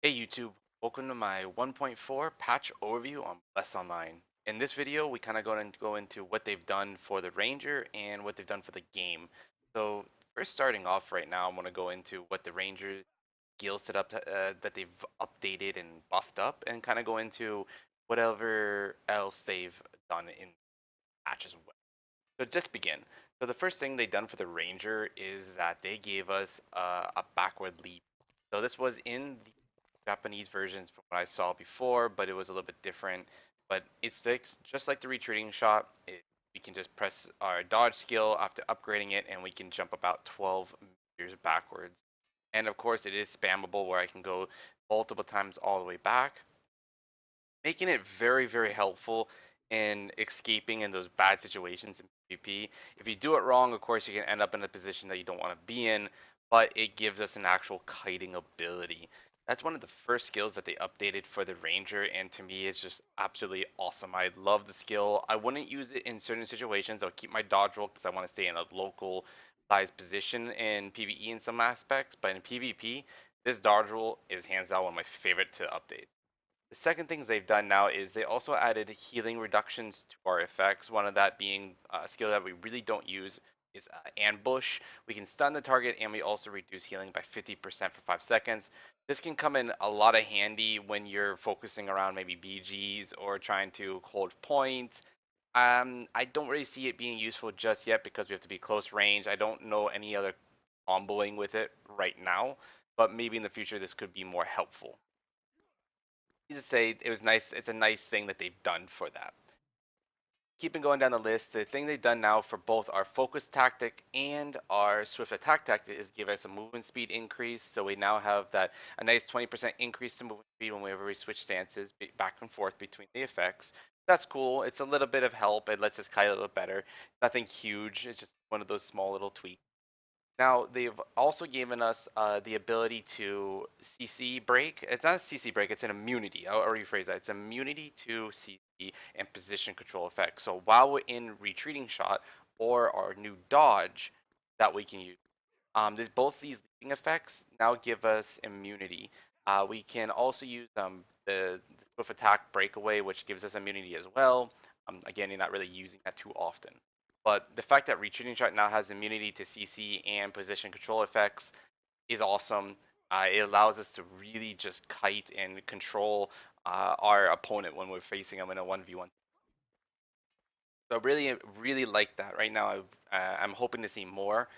Hey YouTube, welcome to my 1.4 patch overview on Bless Online. In this video, we kind of going to go into what they've done for the Ranger and what they've done for the game. So first starting off right now, I'm going to go into what the Ranger skill setup that they've updated and buffed up and kind of go into whatever else they've done in patch as well. So just begin. So the first thing they done for the Ranger is that they gave us a backward leap. So this was in the Japanese versions from what I saw before, but it was a little bit different. But it's like, just like the retreating shot. We can just press our dodge skill after upgrading it, and we can jump about 12 meters backwards. And of course, it is spammable where I can go multiple times all the way back, making it very, very helpful in escaping in those bad situations in PvP. If you do it wrong, of course, you can end up in a position that you don't want to be in, but it gives us an actual kiting ability. That's one of the first skills that they updated for the Ranger, and to me, it's just absolutely awesome. I love the skill. I wouldn't use it in certain situations. I'll keep my dodge roll because I want to stay in a local sized position in PvE in some aspects, but in PvP, this dodge roll is hands down one of my favorite to update. The second things they've done now is they also added healing reductions to our effects. One of that being a skill that we really don't use is ambush. We can stun the target and we also reduce healing by 50% for 5 seconds. This can come in a lot of handy when you're focusing around maybe BGs or trying to hold points. I don't really see it being useful just yet because we have to be close range. I don't know any other comboing with it right now, but maybe in the future this could be more helpful to say it was nice. It's a nice thing that they've done for that. Keeping going down the list, the thing they've done now for both our focus tactic and our swift attack tactic is give us a movement speed increase. So we now have that a nice 20% increase in movement speed whenever we switch stances back and forth between the effects. That's cool. It's a little bit of help. It lets us kite a little better. Nothing huge. It's just one of those small little tweaks. Now they've also given us the ability to CC break. It's not a CC break; it's an immunity. I'll rephrase that. It's immunity to CC and position control effects. So while we're in retreating shot or our new dodge that we can use, both these leaping effects now give us immunity. We can also use the swift attack breakaway, which gives us immunity as well. Again, you're not really using that too often. But the fact that retreating shot now has immunity to CC and position control effects is awesome. It allows us to really just kite and control our opponent when we're facing them in a 1v1. So really, really like that. Right now, I'm hoping to see more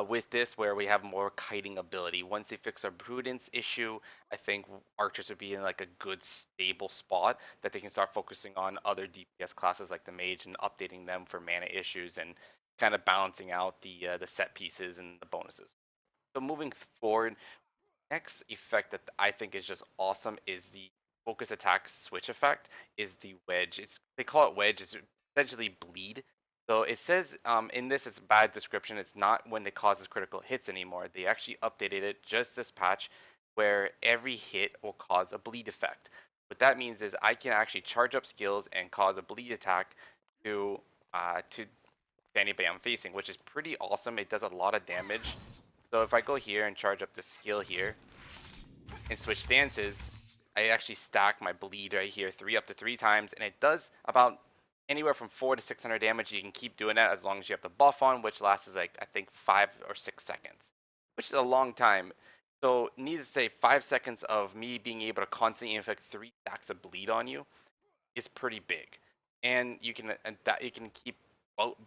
with this, where we have more kiting ability. Once they fix our prudence issue, I think archers would be in like a good stable spot that they can start focusing on other DPS classes like the mage and updating them for mana issues and kind of balancing out the set pieces and the bonuses. So moving forward, next effect that I think is just awesome is the focus attack switch effect. Is the wedge? It's they call it wedge. It's essentially bleed. So it says in this, it's a bad description. It's not when it causes critical hits anymore. They actually updated it just this patch, where every hit will cause a bleed effect. What that means is I can actually charge up skills and cause a bleed attack to anybody I'm facing, which is pretty awesome. It does a lot of damage. So if I go here and charge up the skill here, and switch stances, I actually stack my bleed right here up to three times, and it does about anywhere from 400 to 600 damage. You can keep doing that as long as you have the buff on, which lasts like I think 5 or 6 seconds, which is a long time. So needless to say, 5 seconds of me being able to constantly inflict 3 stacks of bleed on you is pretty big, and you can keep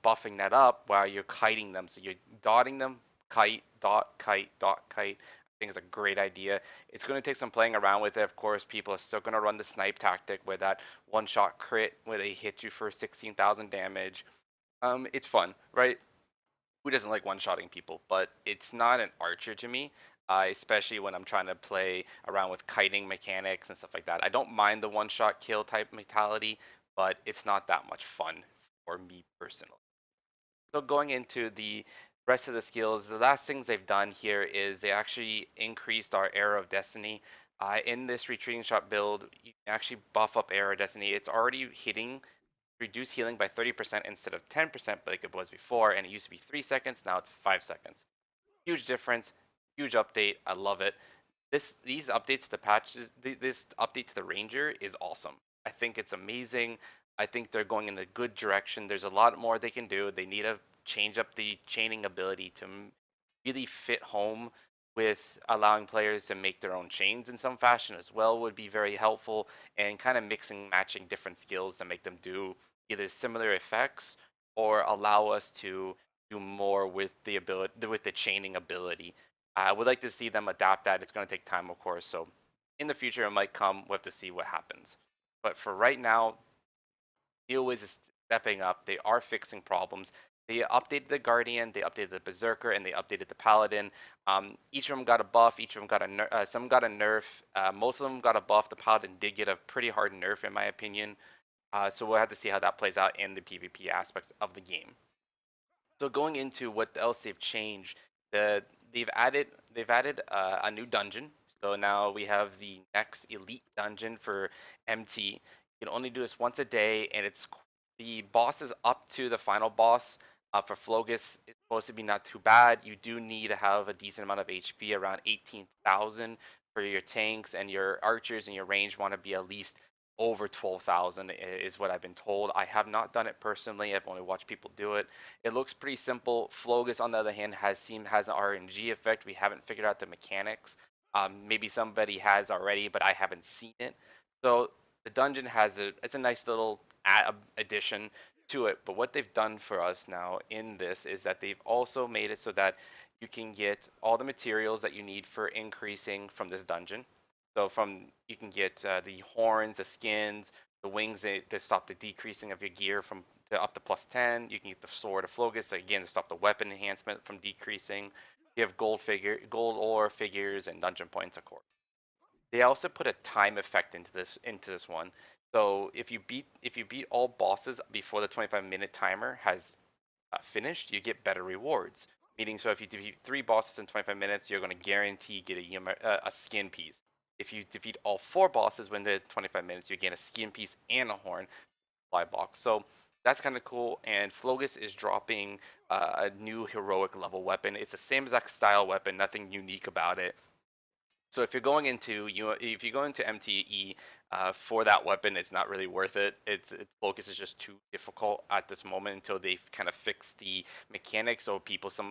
buffing that up while you're kiting them. So you're dotting them, kite, dot, kite, dot, kite. I think it's a great idea. It's going to take some playing around with it. Of course, people are still going to run the snipe tactic where that one-shot crit where they hit you for 16,000 damage. It's fun, right? Who doesn't like one-shotting people? But it's not an archer to me, especially when I'm trying to play around with kiting mechanics and stuff like that. I don't mind the one-shot kill type mentality, but it's not that much fun for me personally. So going into the rest of the skills, the last things they've done here is they actually increased our Arrow of Destiny. In this retreating shot build, you can actually buff up Arrow of Destiny. It's already hitting reduce healing by 30% instead of 10% like it was before, and it used to be 3 seconds, now it's 5 seconds. Huge difference, huge update, I love it. these updates to the patches, this update to the Ranger is awesome. I think it's amazing. I think they're going in a good direction. There's a lot more they can do. They need to change up the chaining ability to really fit home with allowing players to make their own chains in some fashion as well would be very helpful, and kind of mixing matching different skills to make them do either similar effects or allow us to do more with the ability with the chaining ability. I would like to see them adapt that. It's going to take time, of course. So in the future, it might come. We'll have to see what happens. But for right now, Neowiz is stepping up. They are fixing problems. They updated the Guardian, they updated the Berserker, and they updated the Paladin. Each of them got a buff. Each of them got a some got a nerf. Most of them got a buff. The Paladin did get a pretty hard nerf, in my opinion. So we'll have to see how that plays out in the PvP aspects of the game. So going into what else they've changed, the they've added a new dungeon. So now we have the next elite dungeon for MT. You can only do this once a day, and it's the bosses up to the final boss. For Flogus, it's supposed to be not too bad. You do need to have a decent amount of HP, around 18,000 for your tanks, and your archers and your range want to be at least over 12,000 is what I've been told. I have not done it personally. I've only watched people do it. It looks pretty simple. Flogus, on the other hand, has an RNG effect. We haven't figured out the mechanics. Maybe somebody has already, but I haven't seen it. So the dungeon it's a nice little addition to it. But what they've done for us now in this is that they've also made it so that you can get all the materials that you need for increasing from this dungeon. So from you can get the horns, the skins, the wings to stop the decreasing of your gear from to up to plus 10. You can get the sword of Flogus again to stop the weapon enhancement from decreasing. You have gold ore figures, and dungeon points, of course. They also put a time effect into this one. So if you beat all bosses before the 25-minute timer has finished, you get better rewards. Meaning, so if you defeat 3 bosses in 25 minutes, you're going to guarantee get a skin piece. If you defeat all 4 bosses within the 25 minutes, you get a skin piece and a horn supply box. So that's kind of cool. And Flogus is dropping a new heroic level weapon. It's the same exact style weapon, nothing unique about it. So if you go into MTE for that weapon, it's not really worth it. Its focus is just too difficult at this moment until they kind of fix the mechanics, so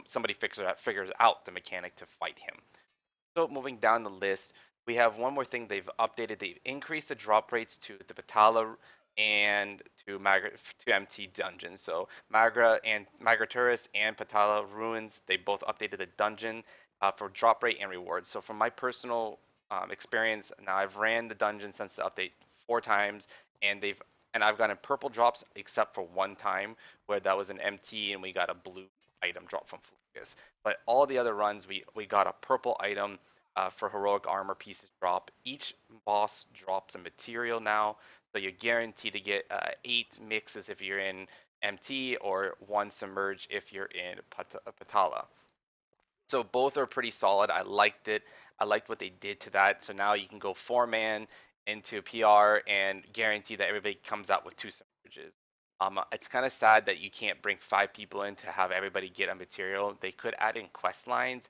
somebody figures out the mechanic to fight him. So moving down the list, we have one more thing they've updated. They've increased the drop rates to the Vitala and to MT dungeons. So Migra Turris and Patala Ruins, they both updated the dungeon for drop rate and rewards. So from my personal experience, now I've ran the dungeon since the update 4 times, and I've gotten purple drops except for one time where that was an MT and we got a blue item drop from Flucus. But all the other runs, we got a purple item for heroic armor pieces drop. Each boss drops a material now, so you're guaranteed to get 8 mixes if you're in MT or 1 submerge if you're in Patala. So both are pretty solid. I liked it. I liked what they did to that. So now you can go 4-man into PR and guarantee that everybody comes out with 2 submerges. It's kind of sad that you can't bring 5 people in to have everybody get a material. They could add in quest lines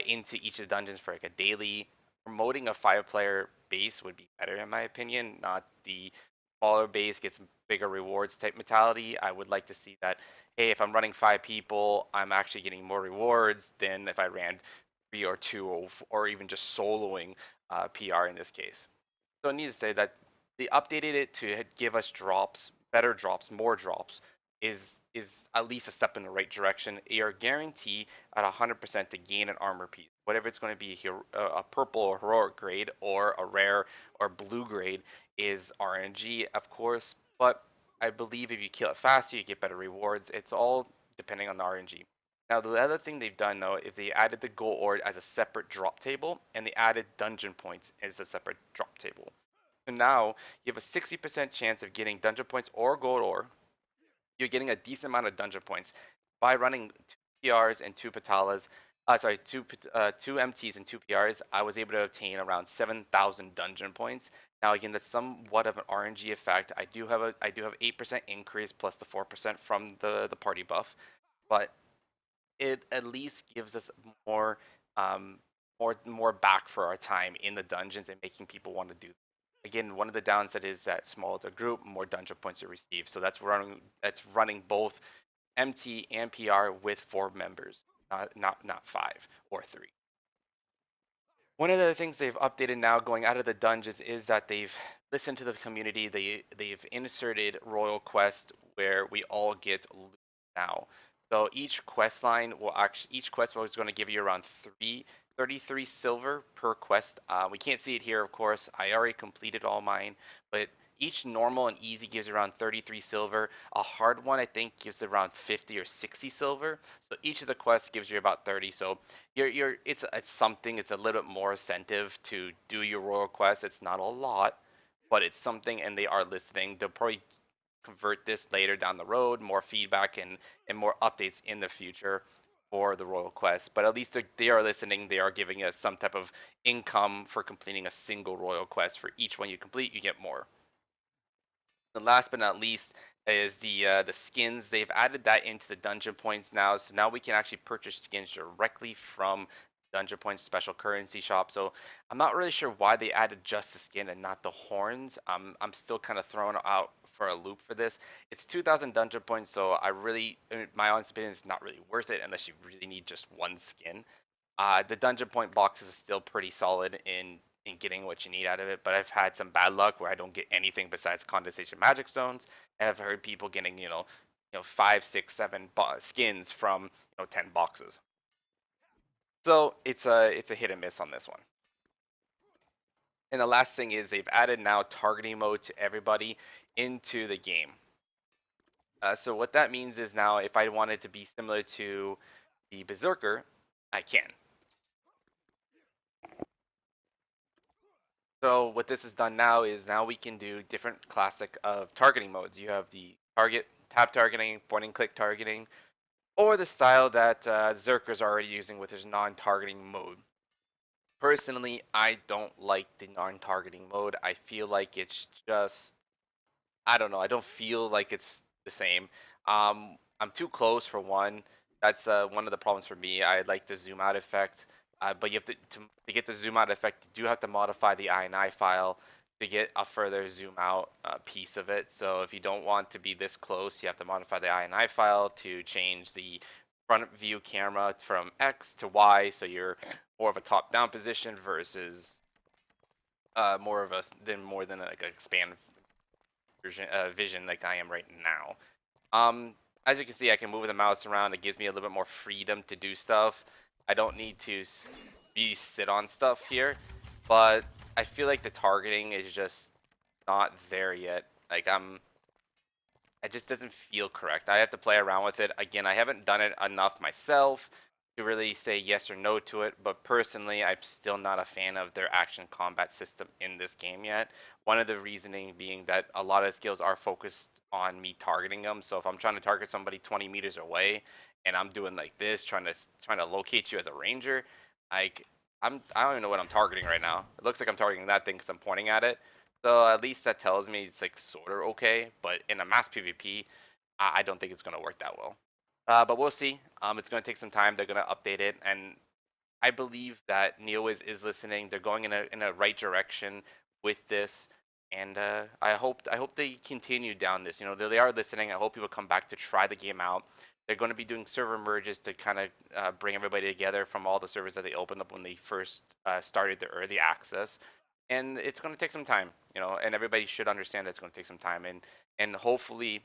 into each of the dungeons for like a daily. Promoting a 5-player base would be better in my opinion, not the smaller base gets bigger rewards type mentality. I would like to see that, hey, if I'm running 5 people, I'm actually getting more rewards than if I ran 3 or 2 or even just soloing PR in this case. So I need to say that they updated it to give us drops, better drops, more drops. Is at least a step in the right direction. You're guaranteed at 100% to gain an armor piece, whatever it's going to be here, a purple or heroic grade or a rare or blue grade is RNG, of course. But I believe if you kill it faster, you get better rewards. It's all depending on the RNG. Now, the other thing they've done though is they added the gold ore as a separate drop table, and they added dungeon points as a separate drop table. So now you have a 60% chance of getting dungeon points or gold ore. You're getting a decent amount of dungeon points by running 2 PRs and 2 Patalas. Sorry, two MTs and 2 PRs. I was able to obtain around 7,000 dungeon points. Now again, that's somewhat of an RNG effect. I do have 8% increase plus the 4% from the party buff, but it at least gives us more. more back for our time in the dungeons and making people want to do. Again, one of the downsides is that smaller the group, more dungeon points to receive. So that's running both MT and PR with 4 members, not 5 or 3. One of the things they've updated now going out of the dungeons is that they've listened to the community. They've inserted royal quest where we all get loot now. So each quest is going to give you around 33 silver per quest. We can't see it here, of course. I already completed all mine, but each normal and easy gives around 33 silver. A hard one, I think, gives around 50 or 60 silver. So each of the quests gives you about 30. So it's something. It's a little bit more incentive to do your royal quest. It's not a lot, but it's something, and they are listening. They'll probably convert this later down the road, more feedback and more updates in the future for the royal quest. But at least they are listening. They are giving us some type of income for completing a single royal quest. For each one you complete, you get more. And last but not least is the skins. They've added that into the dungeon points now, so now we can actually purchase skins directly from dungeon points special currency shop. So I'm not really sure why they added just the skin and not the horns. I'm still kind of thrown out for a loop for this. It's 2,000 dungeon points, so my honest opinion, is not really worth it unless you really need just one skin. The dungeon point boxes is still pretty solid in getting what you need out of it, but I've had some bad luck where I don't get anything besides condensation magic stones, and I've heard people getting 5, 6, 7 skins from 10 boxes. So it's a hit and miss on this one. And the last thing is they've added now targeting mode to everybody into the game. So what that means is now if I wanted to be similar to the Berserker, I can. So what this has done now is now we can do different classic of targeting modes. You have the tab targeting, point and click targeting, or the style that Zerker's already using with his non-targeting mode. Personally, I don't like the non-targeting mode. I feel like it's just, I don't know. I don't feel like it's the same. I'm too close for one. That's one of the problems for me. I like the zoom out effect, but you have to get the zoom out effect. You do have to modify the INI file to get a further zoom out piece of it. So if you don't want to be this close, you have to modify the INI file to change the front view camera from X to Y, so you're more of a top-down position versus more than like a expand vision like I am right now. As you can see, I can move the mouse around. It gives me a little bit more freedom to do stuff. I don't need to sit on stuff here, but I feel like the targeting is just not there yet. Like it just doesn't feel correct. I have to play around with it. Again, I haven't done it enough myself to really say yes or no to it, but personally, I'm still not a fan of their action combat system in this game yet. One of the reasoning being that a lot of skills are focused on me targeting them. So if I'm trying to target somebody 20 meters away and I'm doing like this, trying to locate you as a ranger, like I don't even know what I'm targeting right now. It looks like I'm targeting that thing because I'm pointing at it. So at least that tells me it's like sort of okay, but in a mass PvP, I don't think it's going to work that well. But we'll see. It's going to take some time. They're going to update it, and I believe that Neo is listening. They're going in a right direction with this, and I hope they continue down this. They are listening. I hope people come back to try the game out. They're going to be doing server merges to kind of bring everybody together from all the servers that they opened up when they first started the early access, and it's going to take some time. And everybody should understand that it's going to take some time, and hopefully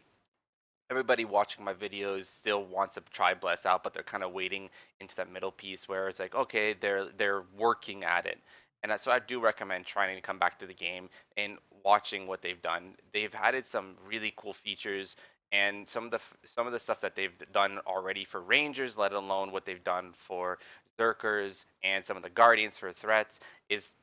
everybody watching my videos still wants to try Bless out, but they're kind of waiting into that middle piece where it's like, okay, they're working at it. And so I do recommend trying to come back to the game and watching what they've done. They've added some really cool features and some of the stuff that they've done already for Rangers, let alone what they've done for Zerkers and some of the Guardians for threats is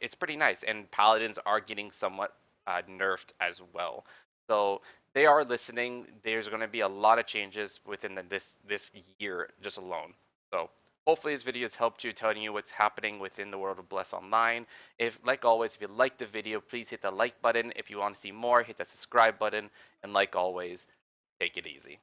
it's pretty nice. And Paladins are getting somewhat nerfed as well. So they are listening. There's going to be a lot of changes within this year just alone. So hopefully this video has helped you, telling you what's happening within the world of Bless Online. If, like always, if you liked the video, please hit the like button. If you want to see more, hit the subscribe button. And like always, take it easy.